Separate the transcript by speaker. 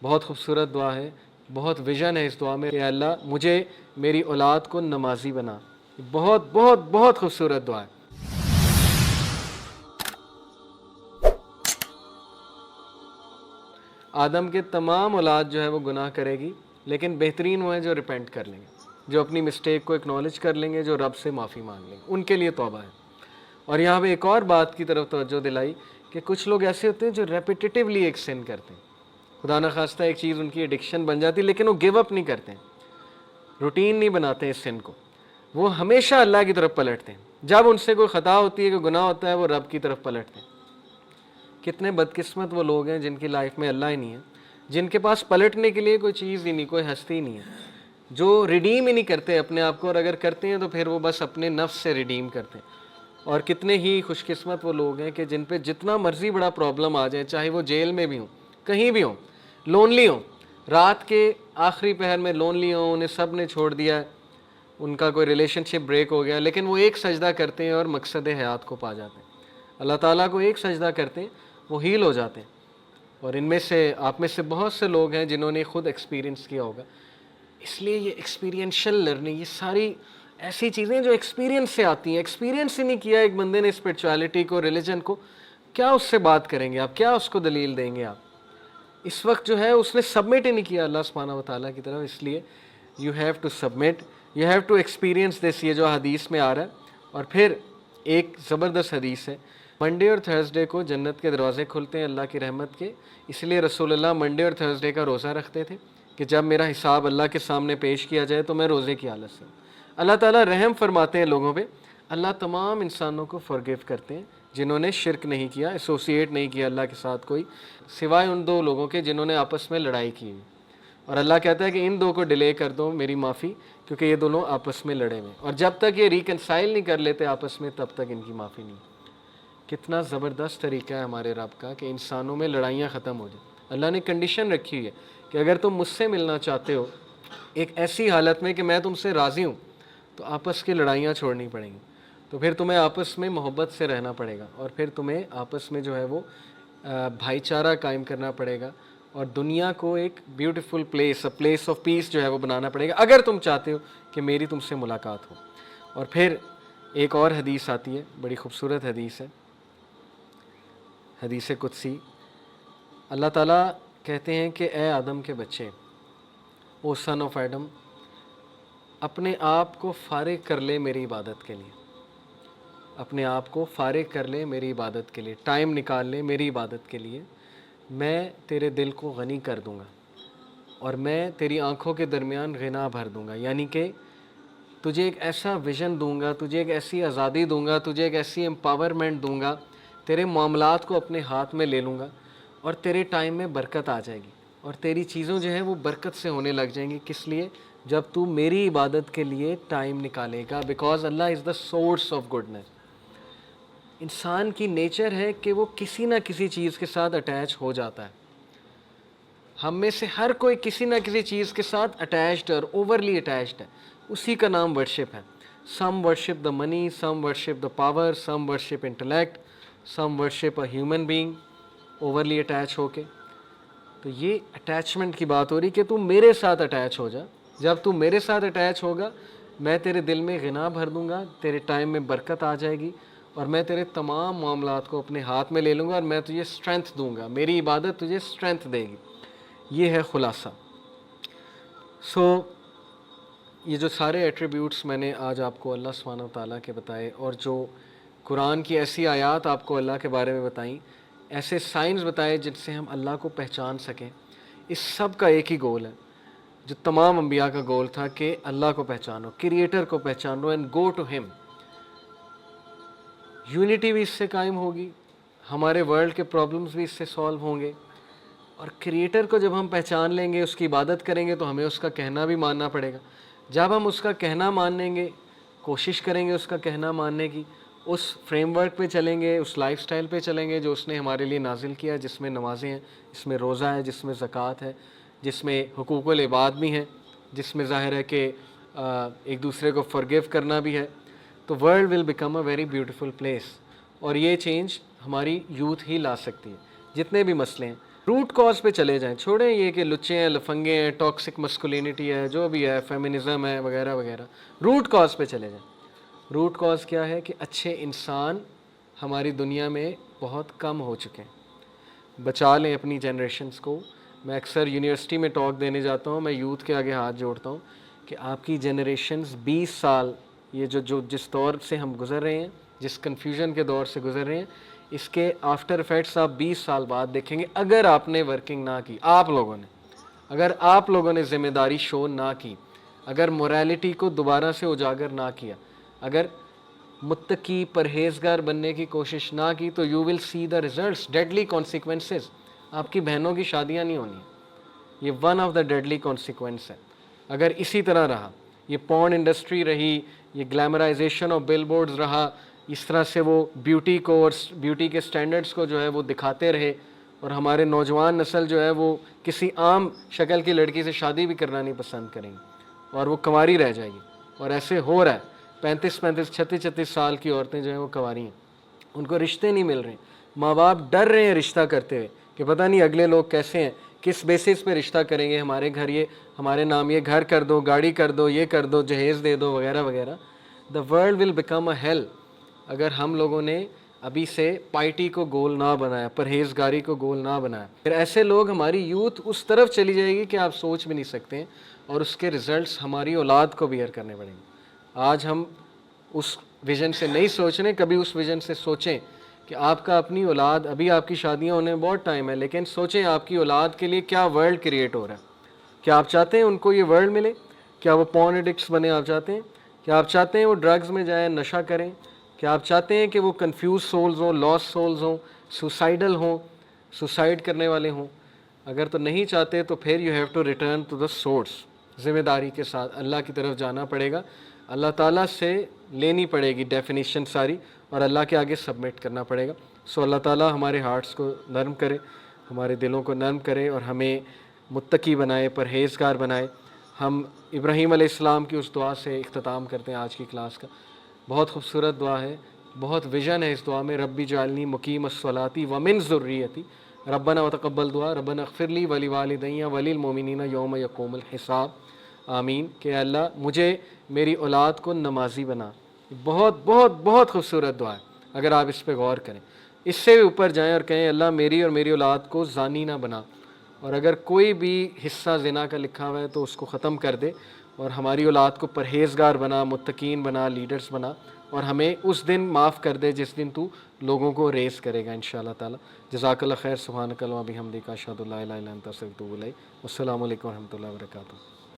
Speaker 1: بہت خوبصورت دعا ہے, بہت ویژن ہے اس دعا میں کہ اللہ مجھے میری اولاد کو نمازی بنا. بہت بہت بہت خوبصورت دعا ہے. آدم کے تمام اولاد جو ہے وہ گناہ کرے گی, لیکن بہترین وہ ہیں جو ریپینٹ کر لیں گے, جو اپنی مسٹیک کو ایکنالج کر لیں گے, جو رب سے معافی مانگ لیں گے, ان کے لیے توبہ ہے. اور یہاں پہ ایک اور بات کی طرف توجہ دلائی کہ کچھ لوگ ایسے ہوتے ہیں جو ریپیٹیٹیولی ایک سن کرتے ہیں, خدا نخواستہ ایک چیز ان کی ایڈکشن بن جاتی ہے, لیکن وہ گیو اپ نہیں کرتے ہیں, روٹین نہیں بناتے اس سن کو, وہ ہمیشہ اللہ کی طرف پلٹتے ہیں. جب ان سے کوئی خطا ہوتی ہے, کوئی گناہ ہوتا ہے, وہ رب کی طرف پلٹتے ہیں. کتنے بدقسمت وہ لوگ ہیں جن کی لائف میں اللہ ہی نہیں ہے, جن کے پاس پلٹنے کے لیے کوئی چیز ہی نہیں, کوئی ہستی نہیں ہے, جو ریڈیم ہی نہیں کرتے اپنے آپ کو, اور اگر کرتے ہیں تو پھر وہ بس اپنے نفس سے ریڈیم کرتے ہیں. اور کتنے ہی خوش قسمت وہ لوگ ہیں کہ جن پہ جتنا مرضی بڑا پرابلم آ جائے, چاہے وہ جیل میں بھی ہوں, کہیں بھی ہوں, لونلی ہوں, رات کے آخری پہر میں لونلی ہوں, انہیں سب نے چھوڑ دیا, ان کا کوئی ریلیشن شپ بریک ہو گیا, لیکن وہ ایک سجدہ کرتے ہیں اور مقصد حیات کو پا جاتے ہیں. اللہ تعالیٰ کو ایک سجدہ کرتے ہیں, وہ ہیل ہو جاتے ہیں. اور ان میں سے آپ میں سے بہت سے لوگ ہیں جنہوں نے خود ایکسپیرینس کیا ہوگا. اس لیے یہ ایکسپیرینشل لرننگ, یہ ساری ایسی چیزیں جو ایکسپیرینس سے آتی ہیں. ایکسپیرینس ہی نہیں کیا ایک بندے نے اسپرچویلٹی کو, ریلیجن کو, کیا اس سے بات کریں گے آپ, کیا اس کو دلیل دیں گے آپ؟ اس وقت جو ہے اس نے سبمٹ ہی نہیں کیا اللہ سبحانہ و تعالیٰ کی طرف. اس لیے you have to submit, you have to experience this, یہ جو حدیث میں آ رہا ہے. اور پھر ایک زبردست حدیث ہے, منڈے اور تھرسڈے کو جنت کے دروازے کھلتے ہیں اللہ کی رحمت کے. اس لیے رسول اللہ منڈے اور تھرسڈے کا روزہ رکھتے تھے کہ جب میرا حساب اللہ کے سامنے پیش کیا جائے تو میں روزے کی حالت سے. اللہ تعالیٰ رحم فرماتے ہیں لوگوں پہ. اللہ تمام انسانوں کو فرگیو کرتے ہیں جنہوں نے شرک نہیں کیا, ایسوسیٹ نہیں کیا اللہ کے ساتھ کوئی, سوائے ان دو لوگوں کے جنہوں نے آپس میں لڑائی کی. اور اللہ کہتا ہے کہ ان دو کو ڈیلے کر دو میری معافی, کیونکہ یہ دونوں آپس میں لڑے ہوئے, اور جب تک یہ ریکنسائل نہیں کر لیتے آپس میں تب تک ان کی معافی نہیں. کتنا زبردست طریقہ ہے ہمارے رب کا کہ انسانوں میں لڑائیاں ختم ہو جائیں. اللہ نے کنڈیشن رکھی ہوئی ہے کہ اگر تم مجھ سے ملنا چاہتے ہو ایک ایسی حالت میں کہ میں تم سے راضی ہوں, تو آپس کی لڑائیاں چھوڑنی پڑیں گی. تو پھر تمہیں آپس میں محبت سے رہنا پڑے گا, اور پھر تمہیں آپس میں جو ہے وہ بھائی چارہ قائم کرنا پڑے گا, اور دنیا کو ایک beautiful place, place of peace جو ہے وہ بنانا پڑے گا, اگر تم چاہتے ہو کہ میری تم سے ملاقات ہو. اور پھر ایک اور حدیث آتی ہے, بڑی خوبصورت حدیث ہے, حدیث قدسی. اللہ تعالیٰ کہتے ہیں کہ اے آدم کے بچے, او سن آف ایڈم, اپنے آپ کو فارغ کر لے میری عبادت کے لیے, اپنے آپ کو فارغ کر لے میری عبادت کے لیے, ٹائم نکال لے میری عبادت کے لیے. میں تیرے دل کو غنی کر دوں گا, اور میں تیری آنکھوں کے درمیان غنا بھر دوں گا, یعنی کہ تجھے ایک ایسا ویژن دوں گا, تجھے ایک ایسی آزادی دوں گا, تجھے ایک ایسی امپاورمنٹ دوں گا, تیرے معاملات کو اپنے ہاتھ میں لے لوں گا, اور تیرے ٹائم میں برکت آ جائے گی, اور تیری چیزوں جو ہیں وہ برکت سے ہونے لگ جائیں گی. کس لیے؟ جب تو میری عبادت کے لیے ٹائم نکالے گا, because Allah is the source of goodness. انسان کی نیچر ہے کہ وہ کسی نہ کسی چیز کے ساتھ اٹیچ ہو جاتا ہے. ہم میں سے ہر کوئی کسی نہ کسی چیز کے ساتھ اٹیچڈ اور اوورلی اٹیچڈ ہے. اسی کا نام ورشپ ہے. Some worship the money, some worship the power, some worship intellect, some worship a human being, overly attach ہو کے. تو یہ اٹیچمنٹ کی بات ہو رہی کہ تم میرے ساتھ اٹیچ ہو جا. جب تم میرے ساتھ اٹیچ ہوگا, میں تیرے دل میں غنا بھر دوں گا, تیرے ٹائم میں برکت آ جائے گی, اور میں تیرے تمام معاملات کو اپنے ہاتھ میں لے لوں گا, اور میں تجھے اسٹرینتھ دوں گا. میری عبادت تجھے اسٹرینتھ دے گی. یہ ہے خلاصہ. یہ جو سارے ایٹریبیوٹس میں نے آج آپ کو اللہ سبحانہ و تعالیٰ کے بتائے, اور جو قرآن کی ایسی آیات آپ کو اللہ کے بارے میں بتائیں, ایسے سائنس بتائے جن سے ہم اللہ کو پہچان سکیں, اس سب کا ایک ہی گول ہے جو تمام انبیاء کا گول تھا کہ اللہ کو پہچانو, کریٹر کو پہچانو, اینڈ گو ٹو ہم. یونٹی بھی اس سے قائم ہوگی, ہمارے ورلڈ کے پرابلمس بھی اس سے سالو ہوں گے, اور کریٹر کو جب ہم پہچان لیں گے, اس کی عبادت کریں گے, تو ہمیں اس کا کہنا بھی ماننا پڑے گا. جب ہم اس کا کہنا مانیں گے, کوشش کریں گے اس کا کہنا ماننے کی, اس فریم ورک پہ چلیں گے, اس لائف سٹائل پہ چلیں گے جو اس نے ہمارے لیے نازل کیا, جس میں نمازیں ہیں, جس میں روزہ ہے, جس میں زکوٰۃ ہے, جس میں حقوق العباد بھی ہیں, جس میں ظاہر ہے کہ ایک دوسرے کو فرگیو کرنا بھی ہے, تو world will become a very beautiful place. اور یہ چینج ہماری یوتھ ہی لا سکتی ہے. جتنے بھی مسئلے ہیں, روٹ کاز پہ چلے جائیں, چھوڑیں یہ کہ لچے ہیں, لفنگے ہیں, ٹاکسک مسکولینٹی ہے, جو بھی ہے, فیمنزم ہے وغیرہ وغیرہ. روٹ کاز پہ چلے جائیں. روٹ کاز کیا ہے کہ اچھے انسان ہماری دنیا میں بہت کم ہو چکے ہیں. بچا لیں اپنی جنریشنز کو. میں اکثر یونیورسٹی میں ٹاک دینے جاتا ہوں, میں یوتھ کے آگے ہاتھ جوڑتا ہوں کہ آپ کی جنریشنز 20 سال, یہ جو جس دور سے ہم گزر رہے ہیں, جس کنفیوژن کے دور سے گزر رہے ہیں, اس کے آفٹر افیکٹس آپ 20 سال بعد دیکھیں گے. اگر آپ نے ورکنگ نہ کی, اگر آپ لوگوں نے ذمہ داری شو نہ کی, اگر موریلٹی کو دوبارہ سے اجاگر نہ کیا, اگر متقی پرہیزگار بننے کی کوشش نہ کی, تو you will see the results, deadly consequences. آپ کی بہنوں کی شادیاں نہیں ہونی, یہ one of the deadly consequence ہے. اگر اسی طرح رہا, یہ پورن انڈسٹری رہی, یہ گلیمرائزیشن اور بل بورڈز رہا, اس طرح سے وہ بیوٹی کو اور بیوٹی کے سٹینڈرڈز کو جو ہے وہ دکھاتے رہے, اور ہمارے نوجوان نسل جو ہے وہ کسی عام شکل کی لڑکی سے شادی بھی کرنا نہیں پسند کریں گی, اور وہ کنواری رہ جائے گی. اور ایسے ہو رہا ہے, 35 36 سال کی عورتیں جو ہیں وہ کنواری ہیں, ان کو رشتے نہیں مل رہے. ماں باپ ڈر رہے ہیں رشتہ کرتے ہوئے کہ پتہ نہیں اگلے لوگ کیسے ہیں, کس بیسس پہ رشتہ کریں گے, ہمارے گھر یہ, ہمارے نام یہ گھر کر دو, گاڑی کر دو, یہ کر دو, جہیز دے دو وغیرہ وغیرہ. The world will become a heel اگر ہم لوگوں نے ابھی سے پائٹی کو گول نہ بنایا, پرہیزگاری کو گول نہ بنایا. پھر ایسے لوگ, ہماری یوتھ اس طرف چلی جائے گی کہ آپ سوچ بھی نہیں سکتے ہیں, اور اس کے ریزلٹس ہماری اولاد کو بیئر کرنے پڑیں گے. آج ہم اس ویژن سے نہیں سوچ رہے, کبھی اس ویژن سے سوچیں کہ آپ کا اپنی اولاد, ابھی آپ کی شادیاں ہونے میں بہت ٹائم ہے, لیکن سوچیں آپ کی اولاد کے لیے کیا ورلڈ کریٹ ہو رہا ہے. کیا آپ چاہتے ہیں ان کو یہ ورلڈ ملے؟ کیا وہ پورن ایڈکٹس بنے آپ چاہتے ہیں؟ کیا آپ چاہتے ہیں وہ ڈرگز میں جائیں, نشہ کریں؟ کیا آپ چاہتے ہیں کہ وہ کنفیوز سولز ہوں, لاس سولز ہوں, سوسائڈل ہوں, سوسائڈ کرنے والے ہوں؟ اگر تو نہیں چاہتے تو پھر you have to return to the source. ذمہ داری کے ساتھ اللہ کی طرف جانا پڑے گا, اللہ تعالیٰ سے لینی پڑے گی ڈیفینیشن ساری, اور اللہ کے آگے سبمٹ کرنا پڑے گا. سو اللہ تعالیٰ ہمارے ہارٹس کو نرم کرے, ہمارے دلوں کو نرم کرے, اور ہمیں متقی بنائے, پرہیزگار بنائے. ہم ابراہیم علیہ السلام کی اس دعا سے اختتام کرتے ہیں آج کی کلاس کا. بہت خوبصورت دعا ہے, بہت ویژن ہے اس دعا میں. ربی جعلنی مقیم الصلاۃ ومن ذریتی ربنا وتقبل دعا ربنا اغفر لی ولوالدی وللمؤمنین یوم یقوم الحساب. آمین. کہ اللہ مجھے, میری اولاد کو نمازی بنا. بہت بہت بہت خوبصورت دعا ہے, اگر آپ اس پہ غور کریں. اس سے بھی اوپر جائیں اور کہیں اللہ میری اور میری اولاد کو زانی نہ بنا, اور اگر کوئی بھی حصہ زنا کا لکھا ہوا ہے تو اس کو ختم کر دے, اور ہماری اولاد کو پرہیزگار بنا, متقین بنا, لیڈرز بنا, اور ہمیں اس دن معاف کر دے جس دن تو لوگوں کو ریز کرے گا انشاءاللہ تعالی. جزاک اللہ خیر. سبحانک اللہم و بحمدک اشہد ان لا الہ الا انت استغفرک و اتوب الیک. السلام علیکم و رحمۃ اللہ وبرکاتہ.